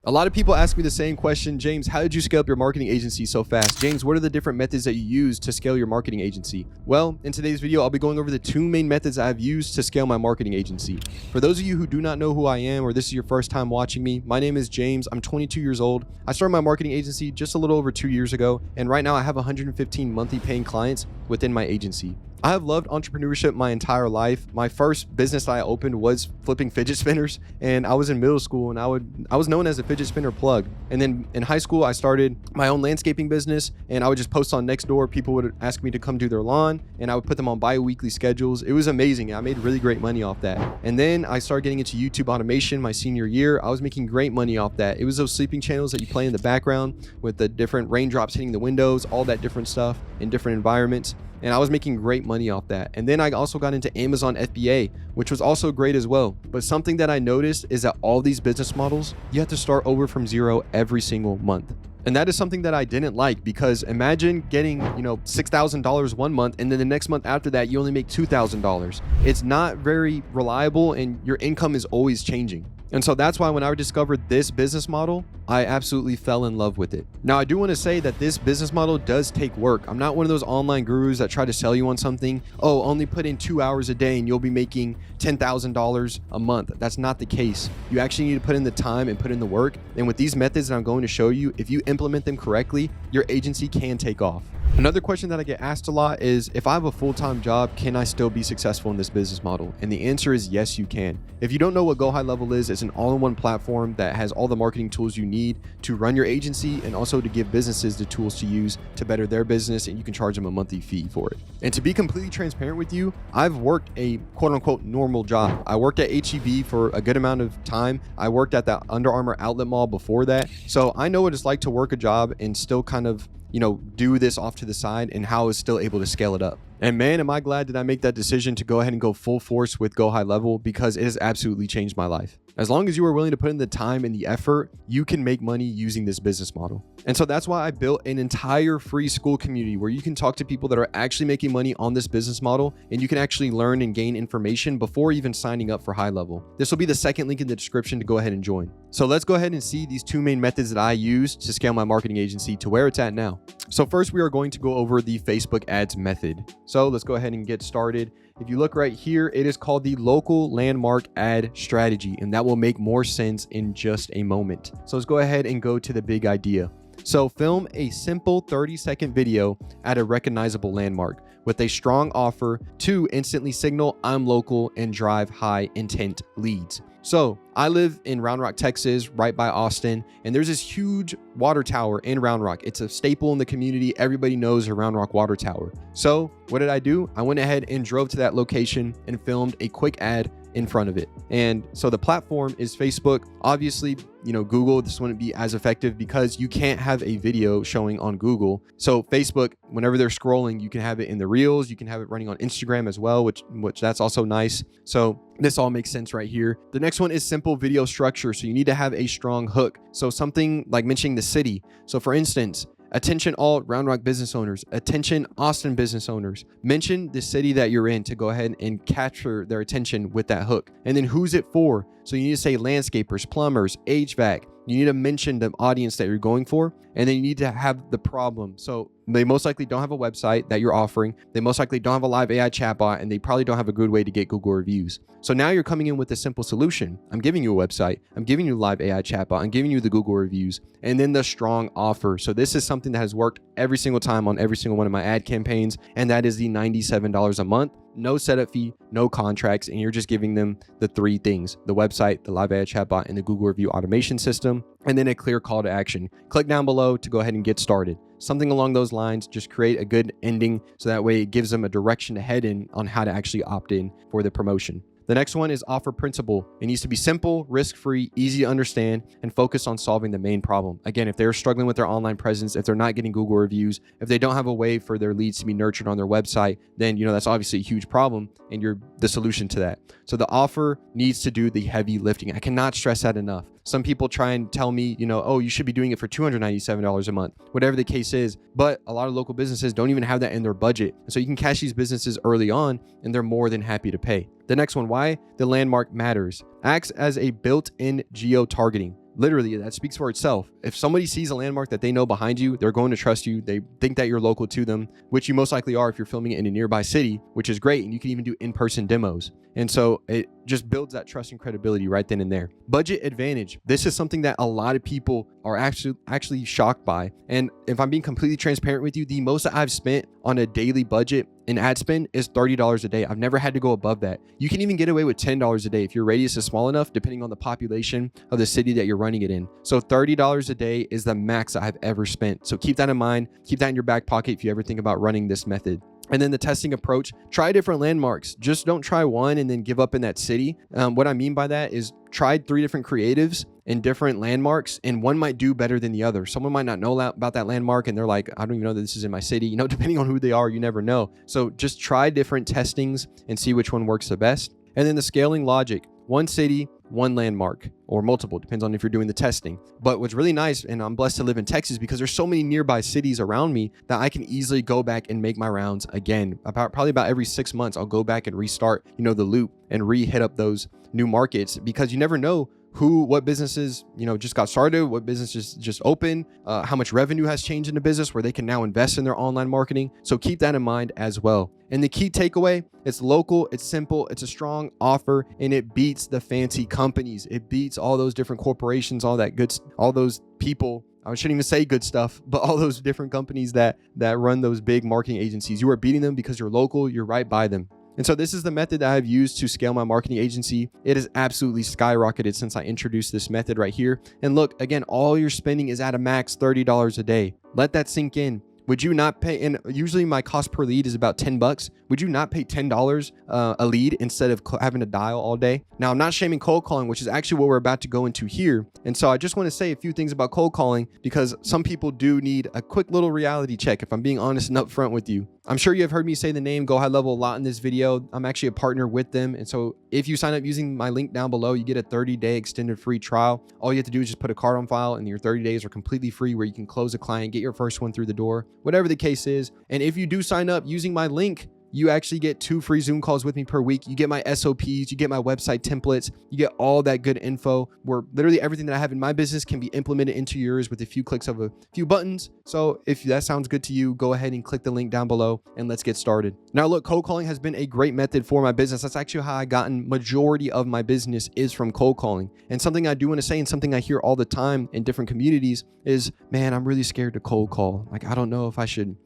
A lot of people ask me the same question, James, how did you scale up your marketing agency so fast? James, what are the different methods that you use to scale your marketing agency? Well, in today's video, I'll be going over the two main methods I've used to scale my marketing agency. For those of you who do not know who I am, or this is your first time watching me, my name is James. I'm 22 years old. I started my marketing agency just a little over 2 years ago, and right now I have 115 monthly paying clients within my agency. I have loved entrepreneurship my entire life. My first business that I opened was flipping fidget spinners, and I was in middle school and I was known as a fidget spinner plug. And then in high school, I started my own landscaping business, and I would just post on Nextdoor. People would ask me to come do their lawn, and I would put them on bi-weekly schedules. It was amazing. I made really great money off that. And then I started getting into YouTube automation my senior year. I was making great money off that. It was those sleeping channels that you play in the background with the different raindrops hitting the windows, all that different stuff in different environments. And I was making great money off that. And then I also got into Amazon FBA, which was also great as well. But something that I noticed is that all these business models, you have to start over from zero every single month. And that is something that I didn't like, because imagine getting, $6,000 one month, and then the next month after that, you only make $2,000. It's not very reliable, and your income is always changing. And so that's why when I discovered this business model, I absolutely fell in love with it. Now, I do want to say that this business model does take work. I'm not one of those online gurus that try to sell you on something. Oh, only put in 2 hours a day and you'll be making $10,000 a month. That's not the case. You actually need to put in the time and put in the work. And with these methods that I'm going to show you, if you implement them correctly, your agency can take off. Another question that I get asked a lot is, if I have a full-time job, can I still be successful in this business model? And the answer is yes, you can. If you don't know what Go High Level is, it's an all-in-one platform that has all the marketing tools you need to run your agency, and also to give businesses the tools to use to better their business, and you can charge them a monthly fee for it. And to be completely transparent with you, I've worked a quote-unquote normal job. I worked at HEB for a good amount of time. I worked at that Under Armour outlet mall before that. So I know what it's like to work a job and still kind of do this off to the side, and how I was still able to scale it up. And man, am I glad that I make that decision to go ahead and go full force with Go High Level, because it has absolutely changed my life. As long as you are willing to put in the time and the effort, you can make money using this business model. And so that's why I built an entire free school community where you can talk to people that are actually making money on this business model, and you can actually learn and gain information before even signing up for High Level. This will be the second link in the description to go ahead and join. So let's go ahead and see these two main methods that I use to scale my marketing agency to where it's at now. So first, we are going to go over the Facebook ads method. So let's go ahead and get started. If you look right here, it is called the local landmark ad strategy, and that will make more sense in just a moment. So let's go ahead and go to the big idea. So film a simple 30-second video at a recognizable landmark with a strong offer to instantly signal I'm local and drive high intent leads. So I live in Round Rock, Texas, right by Austin, and there's this huge water tower in Round Rock. It's a staple in the community. Everybody knows the Round Rock water tower. So what did I do? I went ahead and drove to that location and filmed a quick ad in front of it. And so the platform is Facebook. Obviously, Google, this wouldn't be as effective because you can't have a video showing on Google. So Facebook, whenever they're scrolling, you can have it in the reels. You can have it running on Instagram as well, which that's also nice. So this all makes sense right here. The next one is simple video structure. So you need to have a strong hook. So something like mentioning the city. So for instance, attention all Round Rock business owners, attention Austin business owners. Mention the city that you're in to go ahead and capture their attention with that hook. And then who's it for? So you need to say landscapers, plumbers, HVAC. You need to mention the audience that you're going for, and then you need to have the problem. So they most likely don't have a website that you're offering. They most likely don't have a live AI chatbot, and they probably don't have a good way to get Google reviews. So now you're coming in with a simple solution. I'm giving you a website. I'm giving you a live AI chatbot. I'm giving you the Google reviews, and then the strong offer. So this is something that has worked every single time on every single one of my ad campaigns, and that is the $97 a month. No setup fee, no contracts, and you're just giving them the three things: the website, the live AI chatbot, and the Google review automation system, and then a clear call to action. Click down below to go ahead and get started. Something along those lines. Just create a good ending so that way it gives them a direction to head in on how to actually opt in for the promotion. The next one is offer principle. It needs to be simple, risk-free, easy to understand, and focus on solving the main problem. Again, if they're struggling with their online presence, if they're not getting Google reviews, if they don't have a way for their leads to be nurtured on their website, then that's obviously a huge problem, and you're the solution to that. So the offer needs to do the heavy lifting. I cannot stress that enough. Some people try and tell me, oh, you should be doing it for $297 a month, whatever the case is. But a lot of local businesses don't even have that in their budget. So you can catch these businesses early on, and they're more than happy to pay. The next one, why the landmark matters. Acts as a built-in geo-targeting. literally that speaks for itself. If somebody sees a landmark that they know behind you, they're going to trust you. They think that you're local to them, which you most likely are if you're filming it in a nearby city, which is great. And you can even do in-person demos. And so it just builds that trust and credibility right then and there. Budget advantage. This is something that a lot of people are actually shocked by. And if I'm being completely transparent with you, the most that I've spent on a daily budget in ad spend is $30 a day. I've never had to go above that. You can even get away with $10 a day if your radius is small enough, depending on the population of the city that you're running it in. So $30 a day is the max I've ever spent. So keep that in mind. Keep that in your back pocket if you ever think about running this method. And then the testing approach, try different landmarks. Just don't try one and then give up in that city. What I mean by that is try 3 different creatives in different landmarks, and one might do better than the other. Someone might not know about that landmark and they're like, I don't even know that this is in my city. You know, depending on who they are, you never know. So just try different testings and see which one works the best. And then the scaling logic, 1 city, 1 landmark, or multiple, depends on if you're doing the testing. But what's really nice, and I'm blessed to live in Texas because there's so many nearby cities around me that I can easily go back and make my rounds again. Probably about every 6 months, I'll go back and restart, the loop and hit up those new markets, because you never know what businesses, just got started, what businesses just open, how much revenue has changed in the business where they can now invest in their online marketing. So keep that in mind as well. And the key takeaway, it's local, it's simple, it's a strong offer, and it beats the fancy companies. It beats all those different corporations, all those people. I shouldn't even say good stuff, but all those different companies that run those big marketing agencies. You are beating them because you're local, you're right by them. And so this is the method that I've used to scale my marketing agency. It has absolutely skyrocketed since I introduced this method right here. And look, again, all your spending is at a max $30 a day. Let that sink in. Would you not pay? And usually my cost per lead is about $10. Would you not pay $10 a lead instead of having to dial all day? Now, I'm not shaming cold calling, which is actually what we're about to go into here. And so I just want to say a few things about cold calling, because some people do need a quick little reality check, if I'm being honest and upfront with you. I'm sure you have heard me say the name Go High Level a lot in this video. I'm actually a partner with them. And so if you sign up using my link down below, you get a 30-day extended free trial. All you have to do is just put a card on file, and your 30 days are completely free, where you can close a client, get your first one through the door, whatever the case is. And if you do sign up using my link, you actually get 2 free Zoom calls with me per week. You get my SOPs, you get my website templates, you get all that good info, where literally everything that I have in my business can be implemented into yours with a few clicks of a few buttons. So if that sounds good to you, go ahead and click the link down below and let's get started. Now look, cold calling has been a great method for my business. That's actually how I gotten majority of my business is from cold calling. And something I do want to say, and something I hear all the time in different communities is, man, I'm really scared to cold call. Like, I don't know if I should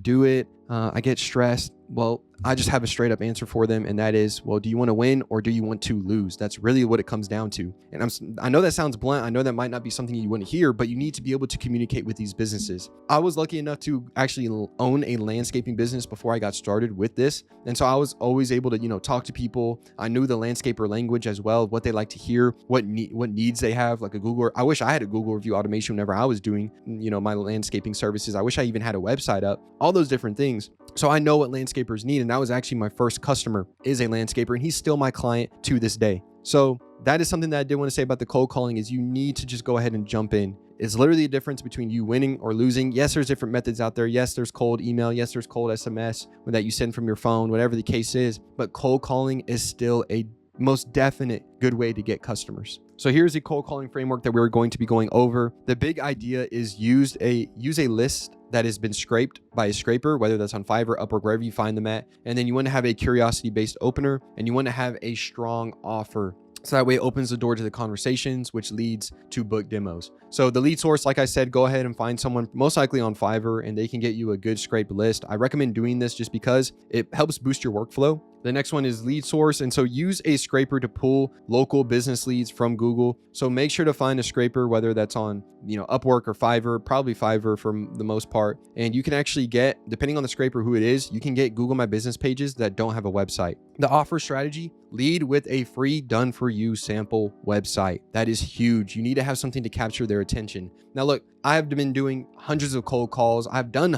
do it. I get stressed. Well, I just have a straight up answer for them. And that is, well, do you want to win or do you want to lose? That's really what it comes down to. And I know that sounds blunt. I know that might not be something you want to hear, but you need to be able to communicate with these businesses. I was lucky enough to actually own a landscaping business before I got started with this. And so I was always able to, talk to people. I knew the landscaper language as well, what they like to hear, what needs they have, like a Google. I wish I had a Google review automation whenever I was doing, my landscaping services. I wish I even had a website up, all those different things. So I know what landscapers need. And that was actually my first customer, is a landscaper, and he's still my client to this day. So that is something that I did want to say about the cold calling, is you need to just go ahead and jump in. It's literally a difference between you winning or losing. Yes, there's different methods out there. Yes, there's cold email. Yes, there's cold SMS that you send from your phone, whatever the case is. But cold calling is still a most definite good way to get customers. So here's the cold calling framework that we're going to be going over. The big idea is use a list that has been scraped by a scraper, whether that's on Fiverr, Upwork, wherever you find them at. And then you want to have a curiosity-based opener, and you want to have a strong offer. So that way it opens the door to the conversations, which leads to book demos. So the lead source, like I said, go ahead and find someone most likely on Fiverr, and they can get you a good scraped list. I recommend doing this just because it helps boost your workflow. The next one is lead source. And so use a scraper to pull local business leads from Google. So make sure to find a scraper, whether that's on, Upwork or Fiverr, probably Fiverr for the most part. And you can actually get, depending on the scraper, who it is, you can get Google My Business pages that don't have a website. The offer strategy, lead with a free done for you sample website. That is huge. You need to have something to capture their attention. Now, look, I've been doing hundreds of cold calls. I've done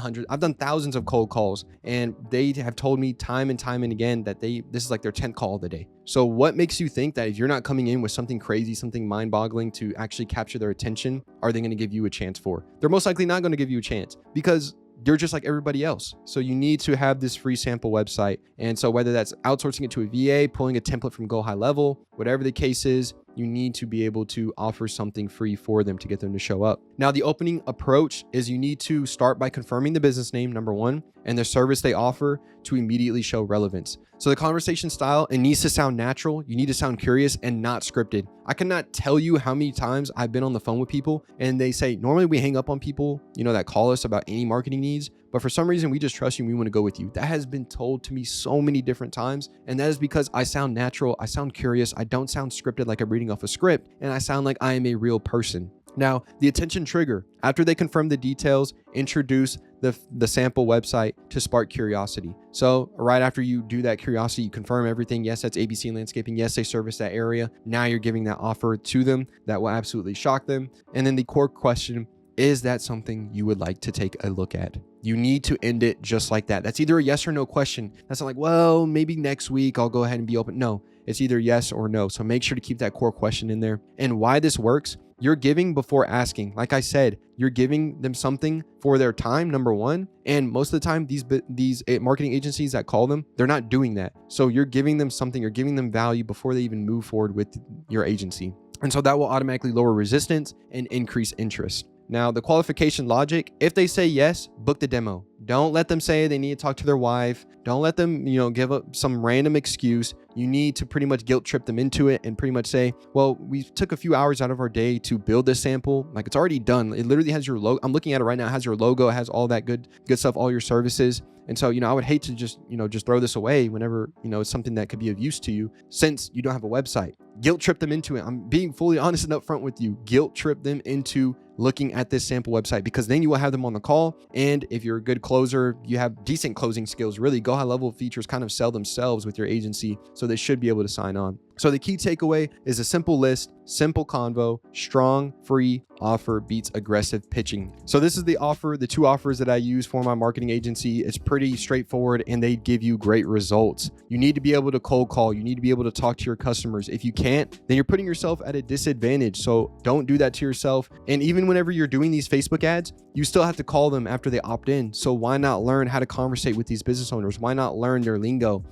thousands of cold calls, and they have told me time and time and again that this is like their 10th call of the day. So what makes you think that if you're not coming in with something crazy, something mind-boggling to actually capture their attention, are they going to give you a chance for? They're most likely not going to give you a chance, because you're just like everybody else. So you need to have this free sample website. And so whether that's outsourcing it to a VA, pulling a template from Go High Level, whatever the case is, you need to be able to offer something free for them to get them to show up. Now, the opening approach is you need to start by confirming the business name, number one, and the service they offer to immediately show relevance. So the conversation style, it needs to sound natural. You need to sound curious and not scripted. I cannot tell you how many times I've been on the phone with people and they say, normally we hang up on people, that call us about any marketing needs, but for some reason we just trust you and we want to go with you. That has been told to me so many different times. And that is because I sound natural. I sound curious. I don't sound scripted like I'm reading off a script, and I sound like I am a real person. Now, the attention trigger, after they confirm the details, introduce the sample website to spark curiosity. So right after you do that curiosity, you confirm everything. Yes, that's ABC Landscaping. Yes, they service that area. Now you're giving that offer to them that will absolutely shock them. And then the core question, is that something you would like to take a look at? You need to end it just like that. That's either a yes or no question. That's not like, well, maybe next week I'll go ahead and be open. No, it's either yes or no. So make sure to keep that core question in there. And why this works, you're giving before asking. Like I said, you're giving them something for their time, number one. And most of the time, these marketing agencies that call them, they're not doing that. So you're giving them something, you're giving them value before they even move forward with your agency. And so that will automatically lower resistance and increase interest. Now, the qualification logic, if they say yes, book the demo. Don't let them say they need to talk to their wife. Don't let them, give up some random excuse. You need to pretty much guilt trip them into it and pretty much say, well, we took a few hours out of our day to build this sample. Like, it's already done. It literally has your logo. I'm looking at it right now. It has your logo. It has all that good stuff, all your services. And so, I would hate to just throw this away whenever, it's something that could be of use to you since you don't have a website. Guilt trip them into it. I'm being fully honest and upfront with you. Guilt trip them into looking at this sample website, because then you will have them on the call. And if you're a good closer, you have decent closing skills, really Go High Level features kind of sell themselves with your agency. So they should be able to sign on. So the key takeaway is a simple list, simple convo, strong, free offer beats aggressive pitching. So this is the offer, the two offers that I use for my marketing agency. It's pretty straightforward and they give you great results. You need to be able to cold call. You need to be able to talk to your customers. If you can't, then you're putting yourself at a disadvantage. So don't do that to yourself. And even whenever you're doing these Facebook ads, you still have to call them after they opt in. So why not learn how to conversate with these business owners? Why not learn their lingo?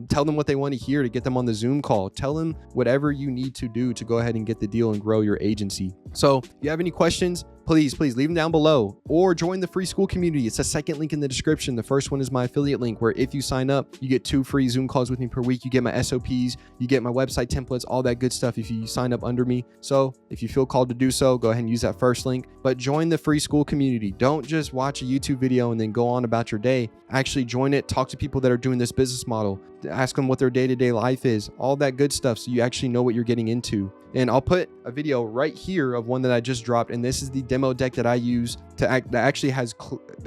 Tell them what they want to hear to get them on the Zoom call. Tell them whatever you need to do to go ahead and get the deal and grow your agency. So if you have any questions, please leave them down below or join the free school community. It's the second link in the description. The first one is my affiliate link, where if you sign up, you get 2 free Zoom calls with me per week. You get my SOPs, you get my website templates, all that good stuff if you sign up under me. So if you feel called to do so, go ahead and use that first link, but join the free school community. Don't just watch a YouTube video and then go on about your day. Actually join it, talk to people that are doing this business model, ask them what their day-to-day life is, all that good stuff, so you actually know what you're getting into. And I'll put a video right here of one that I just dropped, and this is the demo deck that I use that actually has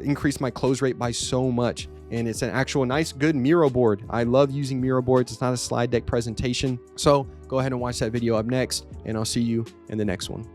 increased my close rate by so much. And it's an actual nice, good Miro board. I love using Miro boards. It's not a slide deck presentation. So go ahead and watch that video up next, and I'll see you in the next one.